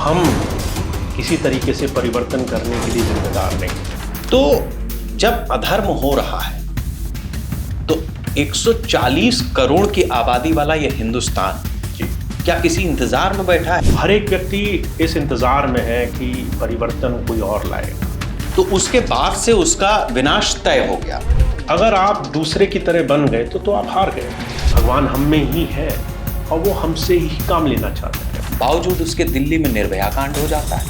हम किसी तरीके से परिवर्तन करने के लिए जिम्मेदार नहीं। तो जब अधर्म हो रहा है तो 140 करोड़ की आबादी वाला यह हिंदुस्तान क्या किसी इंतजार में बैठा है? हर एक व्यक्ति इस इंतजार में है कि परिवर्तन कोई और लाएगा, तो उसके बाद से उसका विनाश तय हो गया। अगर आप दूसरे की तरह बन गए तो आप हार गए। भगवान हम में ही है और वो हमसे ही काम लेना चाहता है। बावजूद उसके दिल्ली में निर्भया कांड हो जाता है,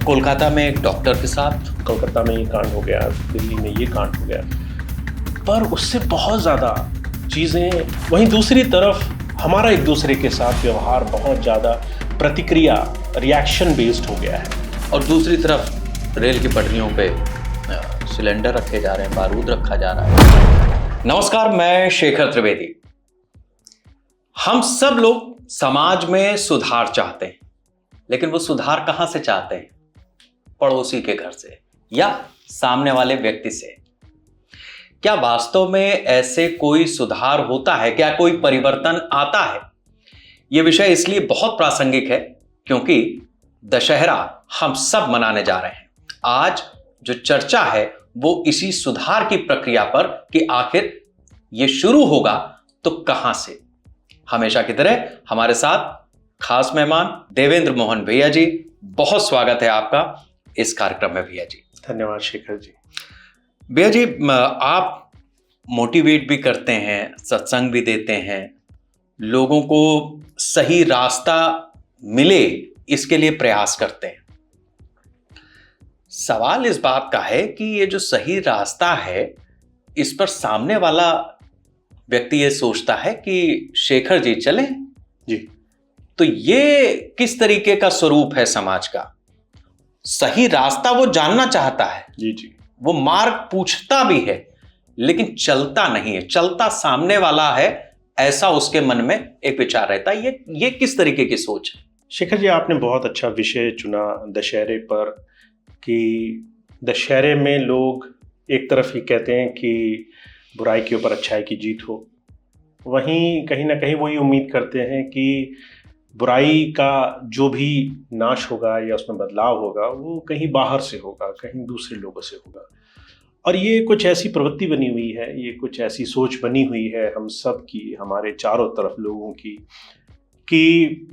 कोलकाता में एक डॉक्टर के साथ, कोलकाता में ये कांड हो गया, दिल्ली में ये कांड हो गया, पर उससे बहुत ज़्यादा चीज़ें। वहीं दूसरी तरफ हमारा एक दूसरे के साथ व्यवहार बहुत ज़्यादा प्रतिक्रिया रिएक्शन बेस्ड हो गया है। और दूसरी तरफ रेल की पटरियों पे सिलेंडर रखे जा रहे हैं, बारूद रखा जा रहा है। नमस्कार, मैं शेखर त्रिवेदी। हम सब लोग समाज में सुधार चाहते हैं, लेकिन वो सुधार कहां से चाहते हैं? पड़ोसी के घर से या सामने वाले व्यक्ति से। क्या वास्तव में ऐसे कोई सुधार होता है? क्या कोई परिवर्तन आता है? यह विषय इसलिए बहुत प्रासंगिक है क्योंकि दशहरा हम सब मनाने जा रहे हैं। आज जो चर्चा है वो इसी सुधार की प्रक्रिया पर कि आखिर ये शुरू होगा तो कहां से। हमेशा की तरह हमारे साथ खास मेहमान देवेंद्र मोहन भैया जी। बहुत स्वागत है आपका इस कार्यक्रम में भैया जी। धन्यवाद शेखर जी। भैया जी, आप मोटिवेट भी करते हैं, सत्संग भी देते हैं, लोगों को सही रास्ता मिले इसके लिए प्रयास करते हैं। सवाल इस बात का है कि ये जो सही रास्ता है इस पर सामने वाला व्यक्ति ये सोचता है कि शेखर जी चलें जी, तो ये किस तरीके का स्वरूप है समाज का? सही रास्ता वो जानना चाहता है, जी जी, वो मार्ग पूछता भी है, लेकिन चलता नहीं है। चलता सामने वाला है, ऐसा उसके मन में एक विचार रहता है। ये किस तरीके की सोच है? शेखर जी, आपने बहुत अच्छा विषय चुना दशहरे पर, कि दशहरे में लोग एक तरफ ही कहते हैं कि बुराई के ऊपर अच्छाई की जीत हो, वहीं कहीं ना कहीं वही उम्मीद करते हैं कि बुराई का जो भी नाश होगा या उसमें बदलाव होगा वो कहीं बाहर से होगा, कहीं दूसरे लोगों से होगा। और ये कुछ ऐसी प्रवृत्ति बनी हुई है, ये कुछ ऐसी सोच बनी हुई है हम सब की, हमारे चारों तरफ लोगों की, कि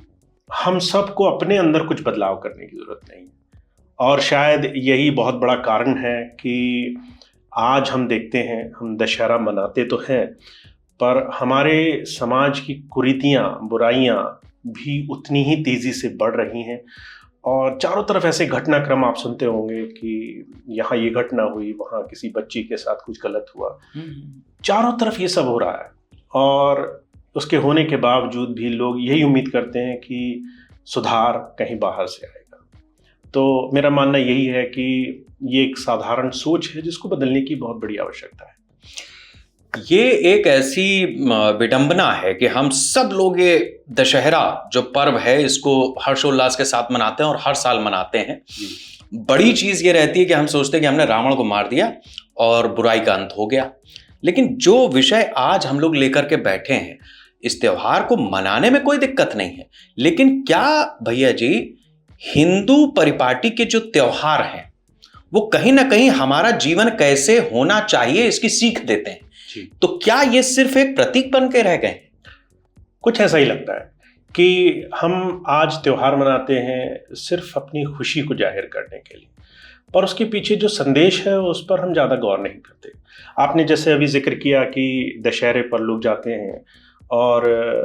हम सबको अपने अंदर कुछ बदलाव करने की ज़रूरत नहीं। और शायद यही बहुत बड़ा कारण है कि आज हम देखते हैं, हम दशहरा मनाते तो हैं, पर हमारे समाज की कुरीतियाँ, बुराइयाँ भी उतनी ही तेज़ी से बढ़ रही हैं। और चारों तरफ ऐसे घटनाक्रम आप सुनते होंगे कि यहाँ ये घटना हुई, वहाँ किसी बच्ची के साथ कुछ गलत हुआ। चारों तरफ ये सब हो रहा है और उसके होने के बावजूद भी लोग यही उम्मीद करते हैं कि सुधार कहीं बाहर से आएगा। तो मेरा मानना यही है कि ये एक साधारण सोच है जिसको बदलने की बहुत बड़ी आवश्यकता है। ये एक ऐसी विडंबना है कि हम सब लोग ये दशहरा जो पर्व है इसको हर्षोल्लास के साथ मनाते हैं और हर साल मनाते हैं। बड़ी चीज ये रहती है कि हम सोचते हैं कि हमने रावण को मार दिया और बुराई का अंत हो गया। लेकिन जो विषय आज हम लोग लेकर के बैठे हैं, इस त्योहार को मनाने में कोई दिक्कत नहीं है, लेकिन क्या भैया जी हिंदू परिपाटी के जो त्योहार हैं वो कहीं ना कहीं हमारा जीवन कैसे होना चाहिए इसकी सीख देते हैं। तो क्या ये सिर्फ एक प्रतीक बन के रह गए? कुछ ऐसा ही लगता है कि हम आज त्योहार मनाते हैं सिर्फ अपनी खुशी को जाहिर करने के लिए, पर उसके पीछे जो संदेश है उस पर हम ज़्यादा गौर नहीं करते। आपने जैसे अभी जिक्र किया कि दशहरे पर लोग जाते हैं और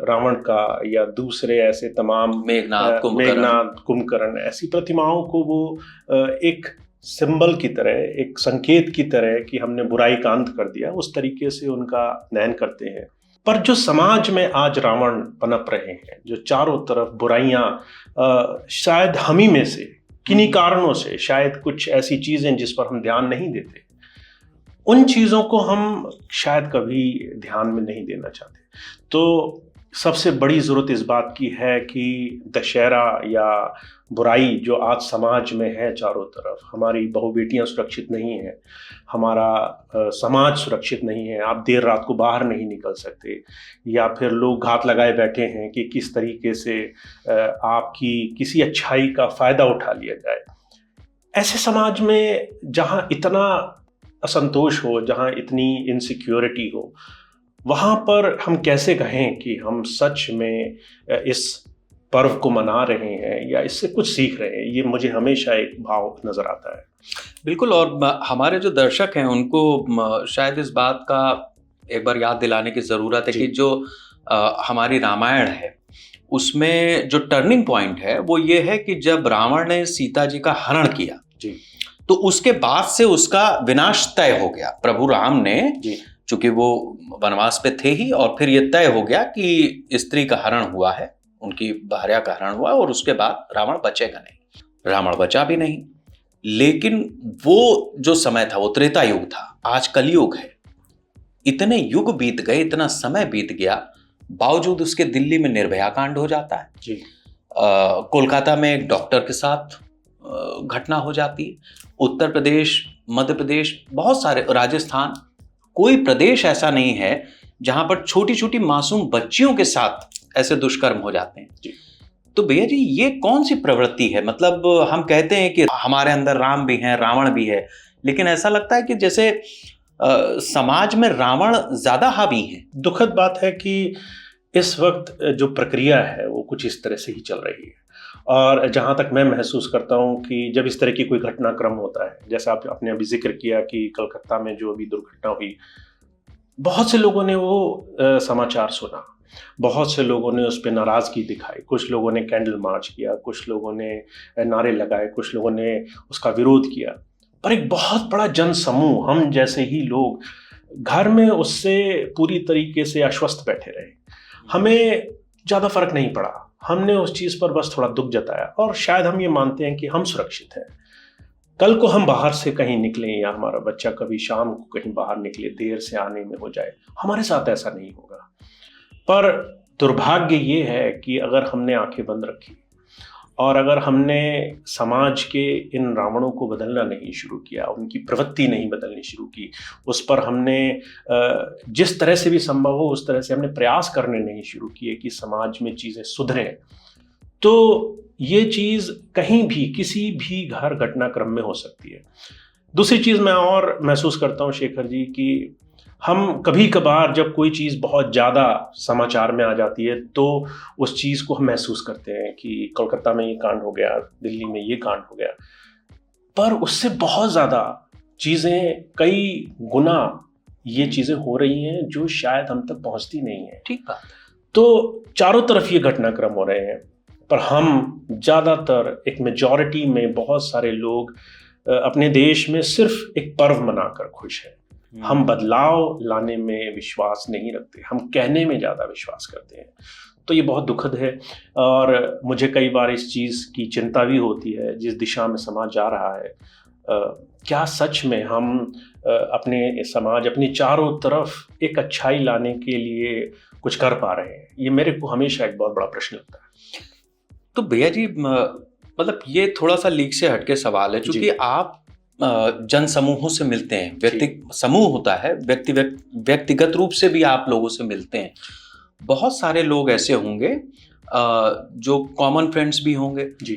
रावण का या दूसरे ऐसे तमाम मेघनाद, कुंभकर्ण ऐसी प्रतिमाओं को वो एक सिंबल की तरह, एक संकेत की तरह कि हमने बुराई का अंत कर दिया, उस तरीके से उनका नयन करते हैं। पर जो समाज में आज रावण पनप रहे हैं, जो चारों तरफ बुराइयां, शायद हम ही में से किन्हीं कारणों से, शायद कुछ ऐसी चीज़ें जिस पर हम ध्यान नहीं देते, उन चीज़ों को हम शायद कभी ध्यान में नहीं देना चाहते। तो सबसे बड़ी ज़रूरत इस बात की है कि दशहरा या बुराई जो आज समाज में है चारों तरफ, हमारी बहू बेटियां सुरक्षित नहीं हैं, हमारा समाज सुरक्षित नहीं है, आप देर रात को बाहर नहीं निकल सकते, या फिर लोग घात लगाए बैठे हैं कि किस तरीके से आपकी किसी अच्छाई का फ़ायदा उठा लिया जाए। ऐसे समाज में जहाँ इतना असंतोष हो, जहाँ इतनी इनसिक्योरिटी हो, वहाँ पर हम कैसे कहें कि हम सच में इस पर्व को मना रहे हैं या इससे कुछ सीख रहे हैं? ये मुझे हमेशा एक भाव नज़र आता है। बिल्कुल। और हमारे जो दर्शक हैं उनको शायद इस बात का एक बार याद दिलाने की ज़रूरत है कि जो हमारी रामायण है उसमें जो टर्निंग पॉइंट है वो ये है कि जब रावण ने सीता जी का हरण किया जी, तो उसके बाद से उसका विनाश तय हो गया। प्रभु राम ने, चूंकि वो वनवास पे थे ही, और फिर ये तय हो गया कि स्त्री का हरण हुआ है, उनकी भार्या का हरण हुआ, और उसके बाद रावण बचेगा नहीं। रावण बचा भी नहीं। लेकिन वो जो समय था वो त्रेता युग था, आज कलयुग है। इतने युग बीत गए, इतना समय बीत गया, बावजूद उसके दिल्ली में निर्भया कांड हो जाता है जी। कोलकाता में एक डॉक्टर के साथ घटना हो जाती है। उत्तर प्रदेश, मध्य प्रदेश, बहुत सारे, राजस्थान, कोई प्रदेश ऐसा नहीं है जहां पर छोटी छोटी मासूम बच्चियों के साथ ऐसे दुष्कर्म हो जाते हैं। जी। तो भैया जी, ये कौन सी प्रवृत्ति है? मतलब हम कहते हैं कि हमारे अंदर राम भी हैं, रावण भी है, लेकिन ऐसा लगता है कि जैसे समाज में रावण ज्यादा हावी है। दुखद बात है कि इस वक्त जो प्रक्रिया है वो कुछ इस तरह से ही चल रही है। और जहाँ तक मैं महसूस करता हूँ कि जब इस तरह की कोई घटनाक्रम होता है, जैसा आपने अभी जिक्र किया कि कलकत्ता में जो अभी दुर्घटना हुई, बहुत से लोगों ने वो समाचार सुना, बहुत से लोगों ने उस पर नाराज़गी दिखाई, कुछ लोगों ने कैंडल मार्च किया, कुछ लोगों ने नारे लगाए, कुछ लोगों ने उसका विरोध किया। पर एक बहुत बड़ा जन समूह, हम जैसे ही लोग, घर में उससे पूरी तरीके से आश्वस्त बैठे रहे। हमें ज़्यादा फर्क नहीं पड़ा, हमने उस चीज़ पर बस थोड़ा दुख जताया, और शायद हम ये मानते हैं कि हम सुरक्षित हैं। कल को हम बाहर से कहीं निकलें या हमारा बच्चा कभी शाम को कहीं बाहर निकले, देर से आने में हो जाए, हमारे साथ ऐसा नहीं होगा। पर दुर्भाग्य ये है कि अगर हमने आंखें बंद रखी और अगर हमने समाज के इन रावणों को बदलना नहीं शुरू किया, उनकी प्रवृत्ति नहीं बदलनी शुरू की, उस पर हमने जिस तरह से भी संभव हो उस तरह से हमने प्रयास करने नहीं शुरू किए कि समाज में चीज़ें सुधरें, तो ये चीज़ कहीं भी किसी भी घर घटनाक्रम में हो सकती है। दूसरी चीज़ मैं और महसूस करता हूँ शेखर जी कि हम कभी कभार जब कोई चीज़ बहुत ज़्यादा समाचार में आ जाती है तो उस चीज़ को हम महसूस करते हैं कि कोलकाता में ये कांड हो गया, दिल्ली में ये कांड हो गया, पर उससे बहुत ज़्यादा चीज़ें, कई गुना ये चीज़ें हो रही हैं जो शायद हम तक पहुँचती नहीं है। ठीक बात। तो चारों तरफ ये घटनाक्रम हो रहे हैं, पर हम ज़्यादातर, एक मेजॉरिटी में बहुत सारे लोग अपने देश में सिर्फ एक पर्व मनाकर खुश हैं। हम बदलाव लाने में विश्वास नहीं रखते, हम कहने में ज़्यादा विश्वास करते हैं। तो ये बहुत दुखद है, और मुझे कई बार इस चीज़ की चिंता भी होती है जिस दिशा में समाज जा रहा है। क्या सच में हम अपने समाज, अपनी चारों तरफ एक अच्छाई लाने के लिए कुछ कर पा रहे हैं? ये मेरे को हमेशा एक बहुत बड़ा प्रश्न लगता है। तो भैया जी, मतलब ये थोड़ा सा लीक से हटके सवाल है, क्योंकि आप जन समूहों से मिलते हैं, व्यक्ति समूह होता है, व्यक्तिगत रूप से भी आप लोगों से मिलते हैं। बहुत सारे लोग ऐसे होंगे जो कॉमन फ्रेंड्स भी होंगे जी।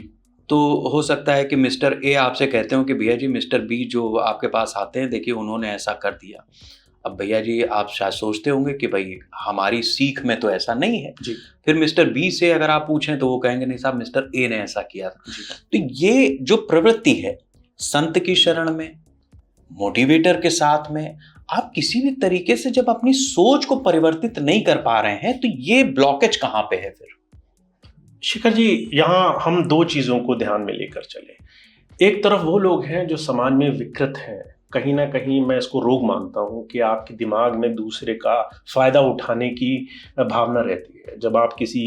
तो हो सकता है कि मिस्टर ए आपसे कहते हो कि भैया जी मिस्टर बी जो आपके पास आते हैं, देखिए उन्होंने ऐसा कर दिया। अब भैया जी आप शायद सोचते होंगे कि भाई हमारी सीख में तो ऐसा नहीं है जी। फिर मिस्टर बी से अगर आप पूछें तो वो कहेंगे नहीं साहब मिस्टर ए ने ऐसा किया था। तो ये जो प्रवृत्ति है, संत की शरण में, मोटिवेटर के साथ में, आप किसी भी तरीके से जब अपनी सोच को परिवर्तित नहीं कर पा रहे हैं तो ये ब्लॉकेज कहाँ पे है फिर? शिखर जी, यहाँ हम दो चीज़ों को ध्यान में लेकर चले। एक तरफ वो लोग हैं जो समाज में विकृत हैं, कहीं ना कहीं मैं इसको रोग मानता हूँ कि आपके दिमाग में दूसरे का फ़ायदा उठाने की भावना रहती है। जब आप किसी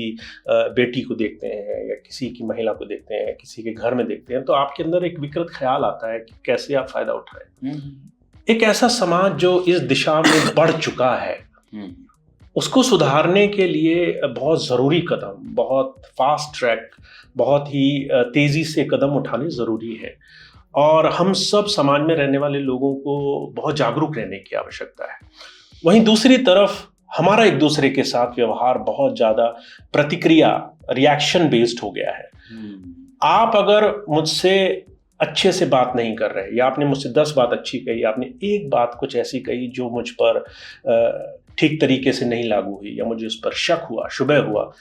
बेटी को देखते हैं या किसी की महिला को देखते हैं, किसी के घर में देखते हैं, तो आपके अंदर एक विकृत ख्याल आता है कि कैसे आप फ़ायदा उठाएं। एक ऐसा समाज जो इस दिशा में बढ़ चुका है, उसको सुधारने के लिए बहुत ज़रूरी कदम, बहुत फास्ट ट्रैक, बहुत ही तेज़ी से कदम उठाने ज़रूरी है। और हम सब समाज में रहने वाले लोगों को बहुत जागरूक रहने की आवश्यकता है। वहीं दूसरी तरफ हमारा एक दूसरे के साथ व्यवहार बहुत ज़्यादा प्रतिक्रिया, रिएक्शन बेस्ड हो गया है। आप अगर मुझसे अच्छे से बात नहीं कर रहे, या आपने मुझसे 10 बात अच्छी कही, आपने एक बात कुछ ऐसी कही जो मुझ पर ठीक तरीके से नहीं लागू हुई, या मुझे उस पर शक हुआ, शुबह हुआ,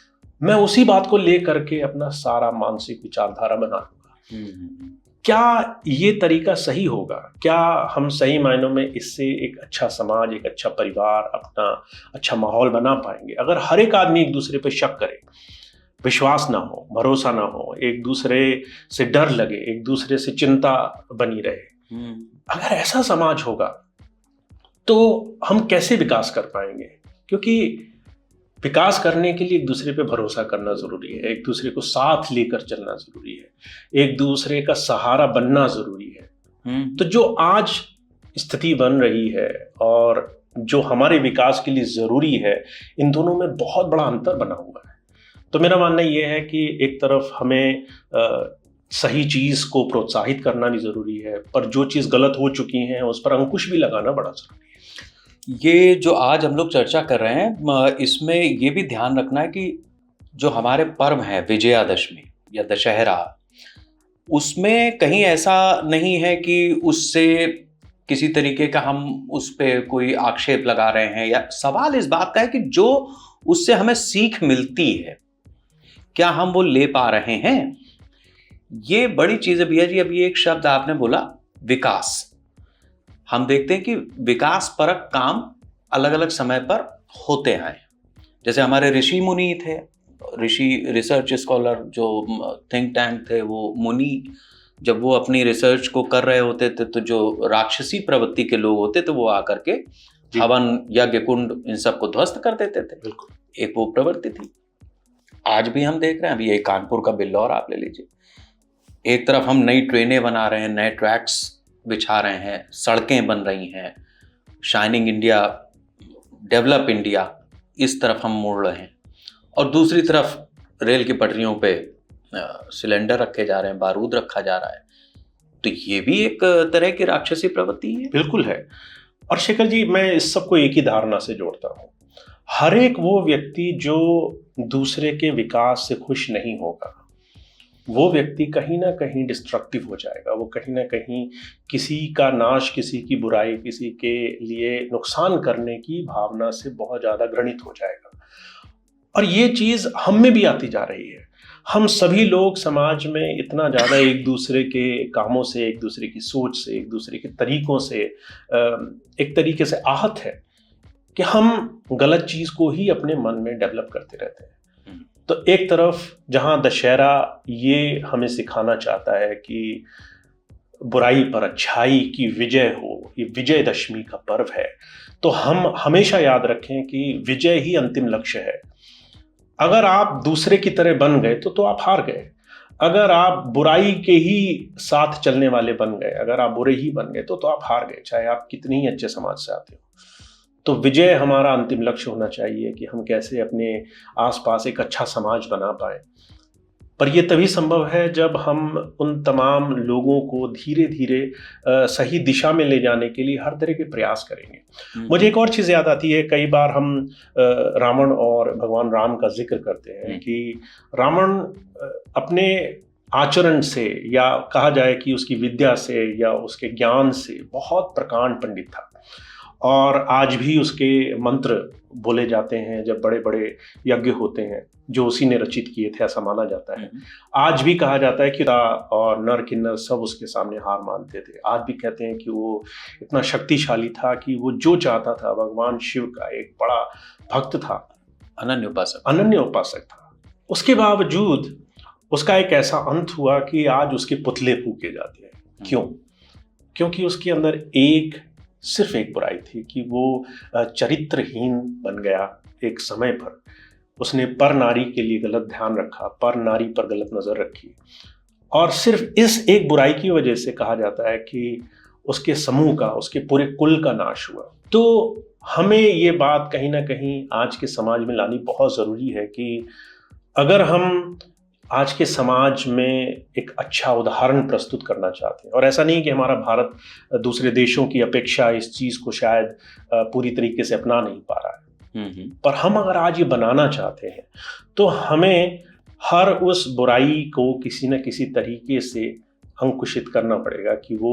मैं उसी बात को लेकर के अपना सारा मानसिक विचारधारा बना लूंगा। क्या ये तरीका सही होगा? क्या हम सही मायनों में इससे एक अच्छा समाज, एक अच्छा परिवार, अपना अच्छा माहौल बना पाएंगे? अगर हर एक आदमी एक दूसरे पर शक करे, विश्वास ना हो, भरोसा ना हो, एक दूसरे से डर लगे, एक दूसरे से चिंता बनी रहे, अगर ऐसा समाज होगा तो हम कैसे विकास कर पाएंगे? क्योंकि विकास करने के लिए एक दूसरे पे भरोसा करना जरूरी है, एक दूसरे को साथ लेकर चलना जरूरी है, एक दूसरे का सहारा बनना जरूरी है। तो जो आज स्थिति बन रही है और जो हमारे विकास के लिए जरूरी है, इन दोनों में बहुत बड़ा अंतर बना हुआ है। तो मेरा मानना यह है कि एक तरफ हमें सही चीज को प्रोत्साहित करना भी जरूरी है, पर जो चीज गलत हो चुकी है उस पर अंकुश भी लगाना बड़ा जरूरी है। ये जो आज हम लोग चर्चा कर रहे हैं, इसमें ये भी ध्यान रखना है कि जो हमारे पर्व है विजयादशमी या दशहरा, उसमें कहीं ऐसा नहीं है कि उससे किसी तरीके का हम उस पर कोई आक्षेप लगा रहे हैं, या सवाल इस बात का है कि जो उससे हमें सीख मिलती है क्या हम वो ले पा रहे हैं। ये बड़ी चीज है भैया जी। अभी एक शब्द आपने बोला, विकास। हम देखते हैं कि विकास परक काम अलग अलग समय पर होते हैं। जैसे हमारे ऋषि मुनि थे, ऋषि रिसर्च स्कॉलर जो थिंक टैंक थे, वो मुनि जब वो अपनी रिसर्च को कर रहे होते थे तो जो राक्षसी प्रवृत्ति के लोग होते थे वो आकर के हवन, यज्ञ कुंड, इन सब को ध्वस्त कर देते थे। बिल्कुल एक वो प्रवृत्ति थी। आज भी हम देख रहे हैं। अभी ये कानपुर का बिल्लौर आप ले लीजिए, एक तरफ हम नई ट्रेनें बना रहे हैं, नए ट्रैक्स बिछा रहे हैं, सड़कें बन रही हैं, शाइनिंग इंडिया, डेवलप इंडिया, इस तरफ हम मुड़ रहे हैं, और दूसरी तरफ रेल की पटरियों पे सिलेंडर रखे जा रहे हैं, बारूद रखा जा रहा है। तो ये भी एक तरह की राक्षसी प्रवृत्ति है। बिल्कुल है। और शेखर जी, मैं इस सबको एक ही धारणा से जोड़ता हूँ। हर एक वो व्यक्ति जो दूसरे के विकास से खुश नहीं होगा, वो व्यक्ति कहीं ना कहीं डिस्ट्रक्टिव हो जाएगा। वो कहीं ना कहीं किसी का नाश, किसी की बुराई, किसी के लिए नुकसान करने की भावना से बहुत ज़्यादा घृणित हो जाएगा। और ये चीज़ हम में भी आती जा रही है। हम सभी लोग समाज में इतना ज़्यादा एक दूसरे के कामों से, एक दूसरे की सोच से, एक दूसरे के तरीकों से एक तरीके से आहत है कि हम गलत चीज़ को ही अपने मन में डेवलप करते रहते हैं। तो एक तरफ जहाँ दशहरा ये हमें सिखाना चाहता है कि बुराई पर अच्छाई की विजय हो, ये विजयदशमी का पर्व है, तो हम हमेशा याद रखें कि विजय ही अंतिम लक्ष्य है। अगर आप दूसरे की तरह बन गए तो आप हार गए। अगर आप बुराई के ही साथ चलने वाले बन गए, अगर आप बुरे ही बन गए तो आप हार गए, चाहे आप कितनी ही अच्छे समाज से आते हो। तो विजय हमारा अंतिम लक्ष्य होना चाहिए कि हम कैसे अपने आसपास एक अच्छा समाज बना पाए। पर यह तभी संभव है जब हम उन तमाम लोगों को धीरे धीरे सही दिशा में ले जाने के लिए हर तरह के प्रयास करेंगे। मुझे एक और चीज़ याद आती है, कई बार हम रावण और भगवान राम का जिक्र करते हैं कि रावण अपने आचरण से, या कहा जाए कि उसकी विद्या से या उसके ज्ञान से बहुत प्रकांड पंडित था, और आज भी उसके मंत्र बोले जाते हैं जब बड़े बड़े यज्ञ होते हैं, जो उसी ने रचित किए थे, ऐसा माना जाता है। आज भी कहा जाता है कि और नर किन्नर सब उसके सामने हार मानते थे। आज भी कहते हैं कि वो इतना शक्तिशाली था कि वो जो चाहता था, भगवान शिव का एक बड़ा भक्त था, अनन्य उपासक था। उसके बावजूद उसका एक ऐसा अंत हुआ कि आज उसके पुतले फूके जाते हैं। क्यों? क्योंकि उसके अंदर सिर्फ एक बुराई थी कि वो चरित्रहीन बन गया। एक समय पर उसने पर नारी के लिए गलत ध्यान रखा, पर नारी पर गलत नजर रखी, और सिर्फ इस एक बुराई की वजह से कहा जाता है कि उसके समूह का, उसके पूरे कुल का नाश हुआ। तो हमें ये बात कहीं ना कहीं आज के समाज में लानी बहुत ज़रूरी है कि अगर हम आज के समाज में एक अच्छा उदाहरण प्रस्तुत करना चाहते हैं, और ऐसा नहीं कि हमारा भारत दूसरे देशों की अपेक्षा इस चीज़ को शायद पूरी तरीके से अपना नहीं पा रहा है, पर हम अगर आज ये बनाना चाहते हैं तो हमें हर उस बुराई को किसी न किसी तरीके से अंकुशित करना पड़ेगा कि वो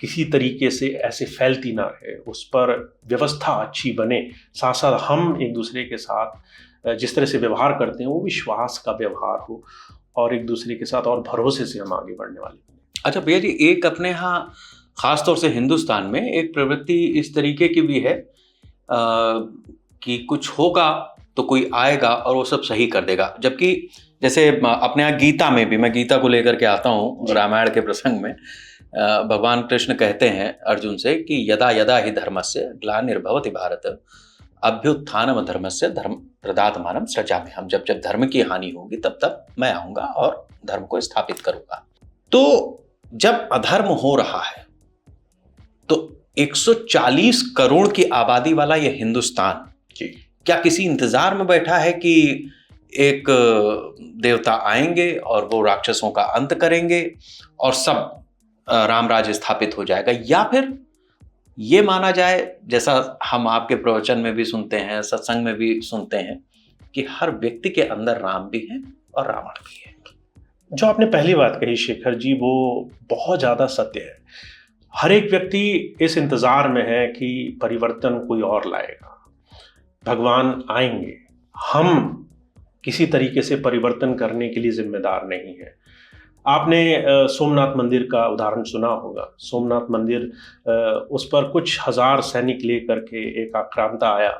किसी तरीके से ऐसे फैलती ना रहे, उस पर व्यवस्था अच्छी बने। साथ साथ हम एक दूसरे के साथ जिस तरह से व्यवहार करते हैं वो विश्वास का व्यवहार हो और एक दूसरे के साथ और भरोसे से हम आगे बढ़ने वाले हैं। अच्छा भैया जी, एक अपने यहाँ खास तौर से हिंदुस्तान में एक प्रवृत्ति इस तरीके की भी है कि कुछ होगा तो कोई आएगा और वो सब सही कर देगा। जबकि जैसे अपने यहाँ गीता में भी, मैं गीता को लेकर के आता हूँ, रामायण के प्रसंग में भगवान कृष्ण कहते हैं अर्जुन से कि यदा यदा ही धर्मस्य ग्लानिर्भवति भारत अभ्युत्थानम धर्मस्य धर्म प्रदातमानम सृजामि। हम जब जब धर्म की हानि होगी तब तब मैं आऊंगा और धर्म को स्थापित करूंगा। तो जब अधर्म हो रहा है तो 140 करोड़ की आबादी वाला यह हिंदुस्तान क्या किसी इंतजार में बैठा है कि एक देवता आएंगे और वो राक्षसों का अंत करेंगे और सब राम राज्य स्थापित हो जाएगा? या फिर ये माना जाए, जैसा हम आपके प्रवचन में भी सुनते हैं, सत्संग में भी सुनते हैं, कि हर व्यक्ति के अंदर राम भी है और रावण भी है? जो आपने पहली बात कही शेखर जी, वो बहुत ज़्यादा सत्य है। हर एक व्यक्ति इस इंतज़ार में है कि परिवर्तन कोई और लाएगा, भगवान आएंगे, हम किसी तरीके से परिवर्तन करने के लिए जिम्मेदार नहीं है। आपने सोमनाथ मंदिर का उदाहरण सुना होगा। सोमनाथ मंदिर, उस पर कुछ हजार सैनिक लेकर के एक आक्रांता आया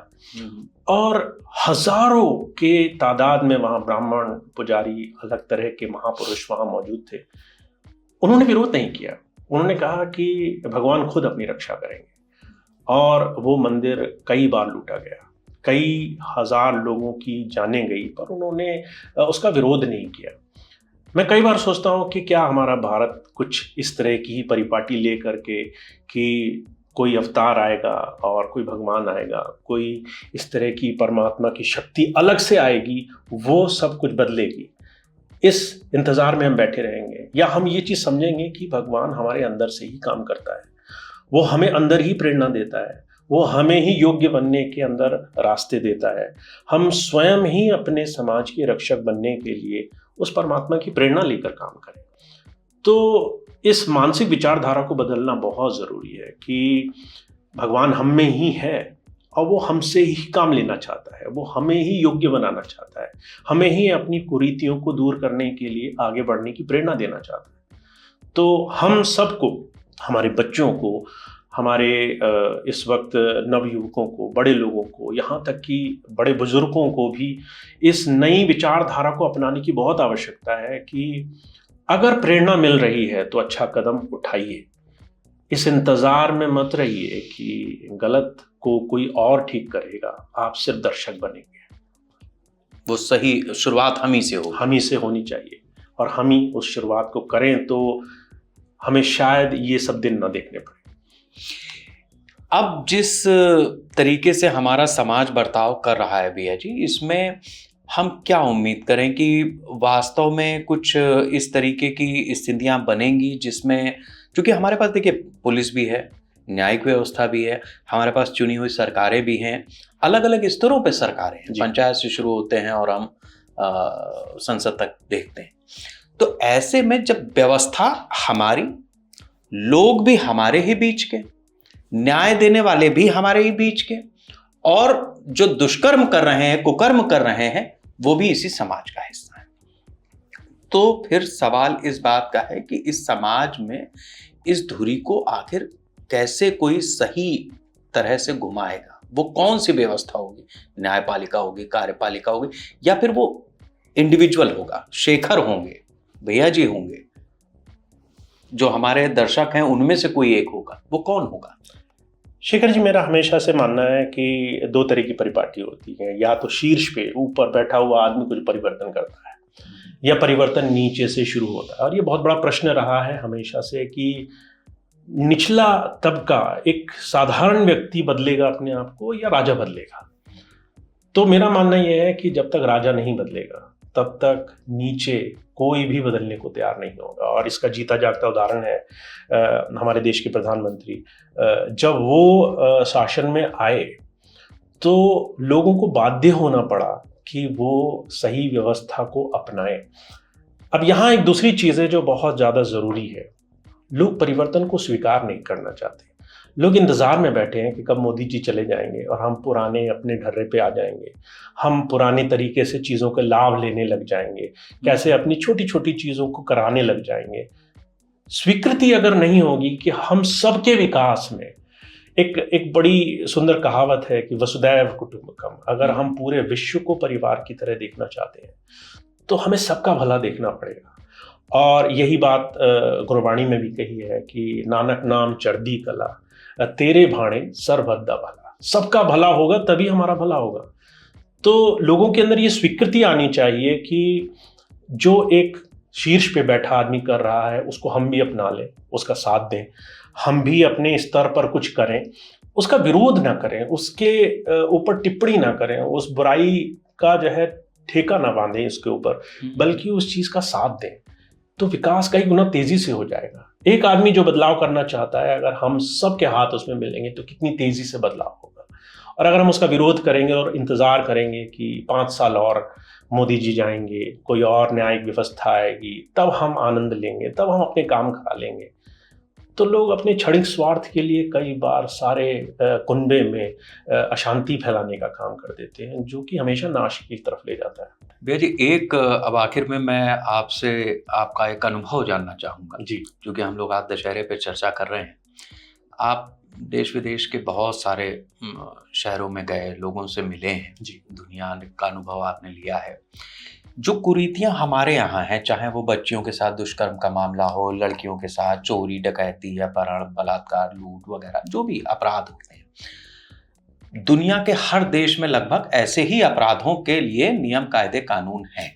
और हजारों के तादाद में वहाँ ब्राह्मण, पुजारी, अलग तरह के महापुरुष वहाँ मौजूद थे। उन्होंने विरोध नहीं किया। उन्होंने कहा कि भगवान खुद अपनी रक्षा करेंगे, और वो मंदिर कई बार लूटा गया, कई हजार लोगों की जानें गई, पर उन्होंने उसका विरोध नहीं किया। मैं कई बार सोचता हूँ कि क्या हमारा भारत कुछ इस तरह की ही परिपाटी ले करके कि कोई अवतार आएगा और कोई भगवान आएगा, कोई इस तरह की परमात्मा की शक्ति अलग से आएगी, वो सब कुछ बदलेगी, इस इंतज़ार में हम बैठे रहेंगे? या हम ये चीज़ समझेंगे कि भगवान हमारे अंदर से ही काम करता है, वो हमें अंदर ही प्रेरणा देता है, वो हमें ही योग्य बनने के अंदर रास्ते देता है, हम स्वयं ही अपने समाज के रक्षक बनने के लिए उस परमात्मा की प्रेरणा लेकर काम करें? तो इस मानसिक विचारधारा को बदलना बहुत ज़रूरी है कि भगवान हम में ही है और वो हमसे ही काम लेना चाहता है, वो हमें ही योग्य बनाना चाहता है, हमें ही अपनी कुरीतियों को दूर करने के लिए आगे बढ़ने की प्रेरणा देना चाहता है। तो हम सबको, हमारे बच्चों को, हमारे इस वक्त नवयुवकों को, बड़े लोगों को, यहाँ तक कि बड़े बुजुर्गों को भी इस नई विचारधारा को अपनाने की बहुत आवश्यकता है कि अगर प्रेरणा मिल रही है तो अच्छा कदम उठाइए। इस इंतज़ार में मत रहिए कि गलत को कोई और ठीक करेगा, आप सिर्फ दर्शक बनेंगे। वो सही शुरुआत हम ही से हो, हम ही से होनी चाहिए, और हम ही उस शुरुआत को करें तो हमें शायद ये सब दिन न देखने पड़े। अब जिस तरीके से हमारा समाज बर्ताव कर रहा है भैया जी, इसमें हम क्या उम्मीद करें कि वास्तव में कुछ इस तरीके की स्थितियां बनेंगी जिसमें, क्योंकि हमारे पास देखिए पुलिस भी है, न्यायिक व्यवस्था भी है, हमारे पास चुनी हुई सरकारें भी हैं, अलग अलग स्तरों पे सरकारें हैं, पंचायत से शुरू होते हैं और हम संसद तक देखते हैं। तो ऐसे में जब व्यवस्था हमारी, लोग भी हमारे ही बीच के, न्याय देने वाले भी हमारे ही बीच के, और जो दुष्कर्म कर रहे हैं, कुकर्म कर रहे हैं, वो भी इसी समाज का हिस्सा है, तो फिर सवाल इस बात का है कि इस समाज में इस धुरी को आखिर कैसे कोई सही तरह से घुमाएगा? वो कौन सी व्यवस्था होगी? न्यायपालिका होगी, कार्यपालिका होगी, या फिर वो इंडिविजुअल होगा, शेखर होंगे, भैया जी होंगे, जो हमारे दर्शक हैं उनमें से कोई एक होगा? वो कौन होगा? शेखर जी, मेरा हमेशा से मानना है कि दो तरह की परिपाटी होती है। या तो शीर्ष पे ऊपर बैठा हुआ आदमी कुछ परिवर्तन करता है, या परिवर्तन नीचे से शुरू होता है। और ये बहुत बड़ा प्रश्न रहा है हमेशा से कि निचला तबका, एक साधारण व्यक्ति बदलेगा अपने आप को या राजा बदलेगा? तो मेरा मानना यह है कि जब तक राजा नहीं बदलेगा तब तक नीचे कोई भी बदलने को तैयार नहीं होगा। और इसका जीता जागता उदाहरण है हमारे देश के प्रधानमंत्री। जब वो शासन में आए तो लोगों को बाध्य होना पड़ा कि वो सही व्यवस्था को अपनाएं। अब यहाँ एक दूसरी चीज़ है जो बहुत ज़्यादा ज़रूरी है। लोग परिवर्तन को स्वीकार नहीं करना चाहते। लोग इंतज़ार में बैठे हैं कि कब मोदी जी चले जाएंगे और हम पुराने अपने ढर्रे पे आ जाएंगे, हम पुराने तरीके से चीज़ों के लाभ लेने लग जाएंगे, कैसे अपनी छोटी छोटी चीज़ों को कराने लग जाएंगे। स्वीकृति अगर नहीं होगी कि हम सबके विकास में, एक बड़ी सुंदर कहावत है कि वसुदैव कुटुंबकम, अगर हम पूरे विश्व को परिवार की तरह देखना चाहते हैं तो हमें सबका भला देखना पड़ेगा। और यही बात गुरबाणी में भी कही है कि नानक नाम चढ़दी कला, तेरे भाणे सर्वबद्दा भला। सबका भला होगा तभी हमारा भला होगा। तो लोगों के अंदर ये स्वीकृति आनी चाहिए कि जो एक शीर्ष पे बैठा आदमी कर रहा है उसको हम भी अपना लें, उसका साथ दें, हम भी अपने स्तर पर कुछ करें, उसका विरोध ना करें, उसके ऊपर टिप्पणी ना करें, उस बुराई का जो है ठेका ना बांधें इसके ऊपर, बल्कि उस चीज़ का साथ दें। तो विकास कई गुना तेजी से हो जाएगा। एक आदमी जो बदलाव करना चाहता है, अगर हम सब के हाथ उसमें मिलेंगे तो कितनी तेजी से बदलाव होगा। और अगर हम उसका विरोध करेंगे और इंतजार करेंगे कि 5 साल और मोदी जी जाएंगे, कोई और न्यायिक व्यवस्था आएगी, तब हम आनंद लेंगे, तब हम अपने काम करा लेंगे, तो लोग अपने क्षणिक स्वार्थ के लिए कई बार सारे कुनबे में अशांति फैलाने का काम कर देते हैं, जो कि हमेशा नाश की तरफ ले जाता है। भैया जी, एक अब आखिर में मैं आपसे आपका एक अनुभव जानना चाहूँगा जी। क्योंकि हम लोग आज दशहरे पे चर्चा कर रहे हैं। आप देश विदेश के बहुत सारे शहरों में गए, लोगों से मिले हैं जी। दुनिया का अनुभव आपने लिया है। जो कुरीतियां हमारे यहाँ हैं, चाहे वो बच्चियों के साथ दुष्कर्म का मामला हो, लड़कियों के साथ चोरी डकैती या अपहरण बलात्कार लूट वगैरह जो भी अपराध होते हैं, दुनिया के हर देश में लगभग ऐसे ही अपराधों के लिए नियम कायदे कानून हैं।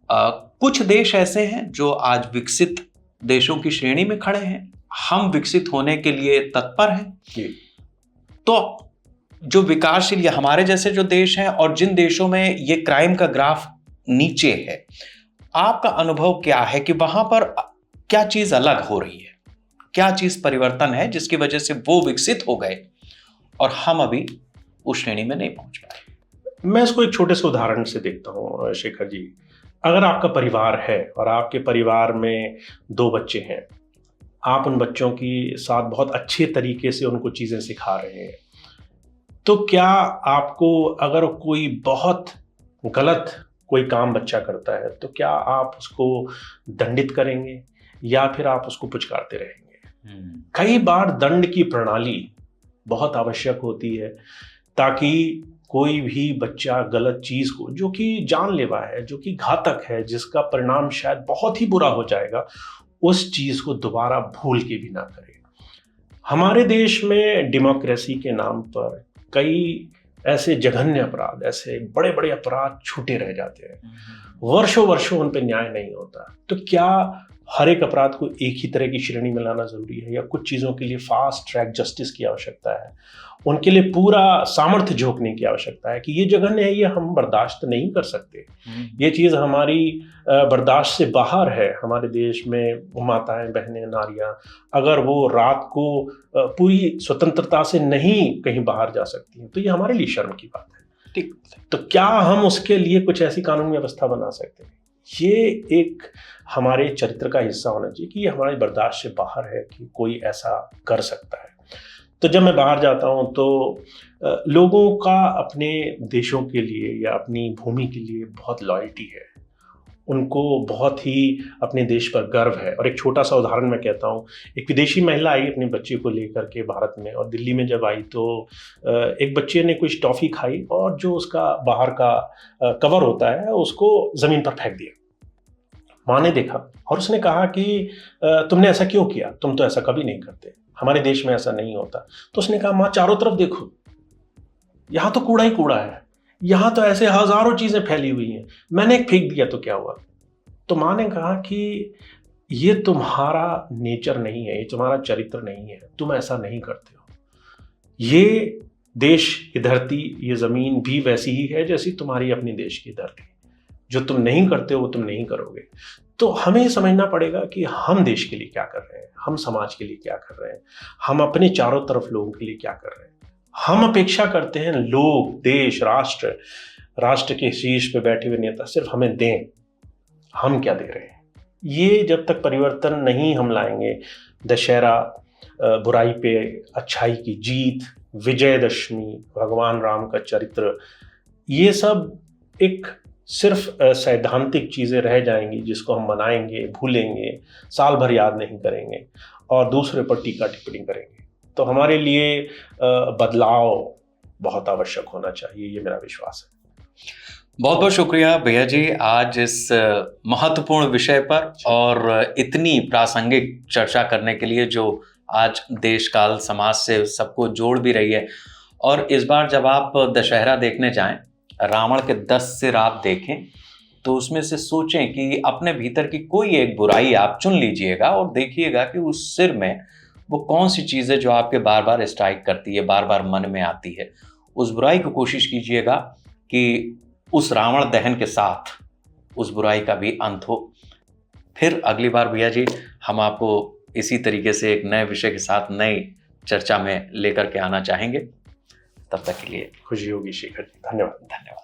कुछ देश ऐसे हैं जो आज विकसित देशों की श्रेणी में खड़े हैं, हम विकसित होने के लिए तत्पर हैं। तो जो विकासशील या हमारे जैसे जो देश हैं और जिन देशों में ये क्राइम का ग्राफ नीचे है, आपका अनुभव क्या है कि वहां पर क्या चीज अलग हो रही है, क्या चीज परिवर्तन है जिसकी वजह से वो विकसित हो गए और हम अभी उस श्रेणी में नहीं पहुंच पाए? मैं इसको एक छोटे से उदाहरण से देखता हूँ शेखर जी। अगर आपका परिवार है और आपके परिवार में 2 बच्चे हैं, आप उन बच्चों की साथ बहुत अच्छे तरीके से उनको चीज़ें सिखा रहे हैं, तो क्या आपको अगर कोई बहुत गलत कोई काम बच्चा करता है तो क्या आप उसको दंडित करेंगे या फिर आप उसको पुचकारते रहेंगे? कई बार दंड की प्रणाली बहुत आवश्यक होती है ताकि कोई भी बच्चा गलत चीज़ को, जो कि जानलेवा है, जो कि घातक है, जिसका परिणाम शायद बहुत ही बुरा हो जाएगा, उस चीज़ को दोबारा भूल के भी ना करे। हमारे देश में डेमोक्रेसी के नाम पर कई ऐसे जघन्य अपराध, ऐसे बड़े बड़े अपराध छूटे रह जाते हैं, वर्षों वर्षों उन पर न्याय नहीं होता। तो क्या हर एक अपराध को एक ही तरह की श्रेणी में लाना जरूरी है, या कुछ चीज़ों के लिए फास्ट ट्रैक जस्टिस की आवश्यकता है, उनके लिए पूरा सामर्थ्य झोंकने की आवश्यकता है कि ये जघन्य है, ये हम बर्दाश्त नहीं कर सकते, ये चीज़ हमारी बर्दाश्त से बाहर है। हमारे देश में माताएं, बहनें, नारियां अगर वो रात को पूरी स्वतंत्रता से नहीं कहीं बाहर जा सकती हैं तो ये हमारे लिए शर्म की बात है। ठीक, तो क्या हम उसके लिए कुछ ऐसी कानून व्यवस्था बना सकते हैं? ये एक हमारे चरित्र का हिस्सा होना चाहिए कि ये हमारी बर्दाश्त से बाहर है कि कोई ऐसा कर सकता है। तो जब मैं बाहर जाता हूँ तो लोगों का अपने देशों के लिए या अपनी भूमि के लिए बहुत लॉयल्टी है, उनको बहुत ही अपने देश पर गर्व है। और एक छोटा सा उदाहरण मैं कहता हूँ, एक विदेशी महिला आई अपने बच्चे को लेकर के भारत में, और दिल्ली में जब आई तो एक बच्चे ने कुछ टॉफ़ी खाई और जो उसका बाहर का कवर होता है उसको ज़मीन पर फेंक दिया। माँ ने देखा और उसने कहा कि तुमने ऐसा क्यों किया, तुम तो ऐसा कभी नहीं करते, हमारे देश में ऐसा नहीं होता। तो उसने कहा, माँ चारों तरफ देखो, यहाँ तो कूड़ा ही कूड़ा है, यहाँ तो ऐसे हजारों चीज़ें फैली हुई हैं, मैंने एक फेंक दिया तो क्या हुआ? तो माँ ने कहा कि ये तुम्हारा नेचर नहीं है, ये तुम्हारा चरित्र नहीं है, तुम ऐसा नहीं करते हो। ये देश की धरती, ये ज़मीन भी वैसी ही है जैसी तुम्हारी अपनी देश की धरती। जो तुम नहीं करते हो वो तुम नहीं करोगे। तो हमें समझना पड़ेगा कि हम देश के लिए क्या कर रहे हैं, हम समाज के लिए क्या कर रहे हैं, हम अपने चारों तरफ लोगों के लिए क्या कर रहे हैं। हम अपेक्षा करते हैं लोग, देश, राष्ट्र के शीर्ष पे बैठे हुए नेता सिर्फ हमें दें, हम क्या दे रहे हैं। ये जब तक परिवर्तन नहीं हम लाएंगे, दशहरा, बुराई पे अच्छाई की जीत, विजयदशमी, भगवान राम का चरित्र, ये सब एक सिर्फ सैद्धांतिक चीज़ें रह जाएंगी जिसको हम मनाएंगे, भूलेंगे, साल भर याद नहीं करेंगे और दूसरे पर टीका टिप्पणी करेंगे। तो हमारे लिए बदलाव बहुत आवश्यक होना चाहिए, ये मेरा विश्वास है। बहुत बहुत शुक्रिया भैया जी, आज इस महत्वपूर्ण विषय पर और इतनी प्रासंगिक चर्चा करने के लिए, जो आज देश काल समाज से सबको जोड़ भी रही है। और इस बार जब आप दशहरा देखने जाएं, रावण के 10 सिर आप देखें, तो उसमें से सोचें कि अपने भीतर की कोई एक बुराई आप चुन लीजिएगा और देखिएगा कि उस सिर में वो कौन सी चीज़ है जो आपके बार बार स्ट्राइक करती है, बार बार मन में आती है। उस बुराई को कोशिश कीजिएगा कि उस रावण दहन के साथ उस बुराई का भी अंत हो। फिर अगली बार भैया जी हम आपको इसी तरीके से एक नए विषय के साथ नई चर्चा में लेकर के आना चाहेंगे। तब तक के लिए खुशी होगी शेखर जी, धन्यवाद। धन्यवाद।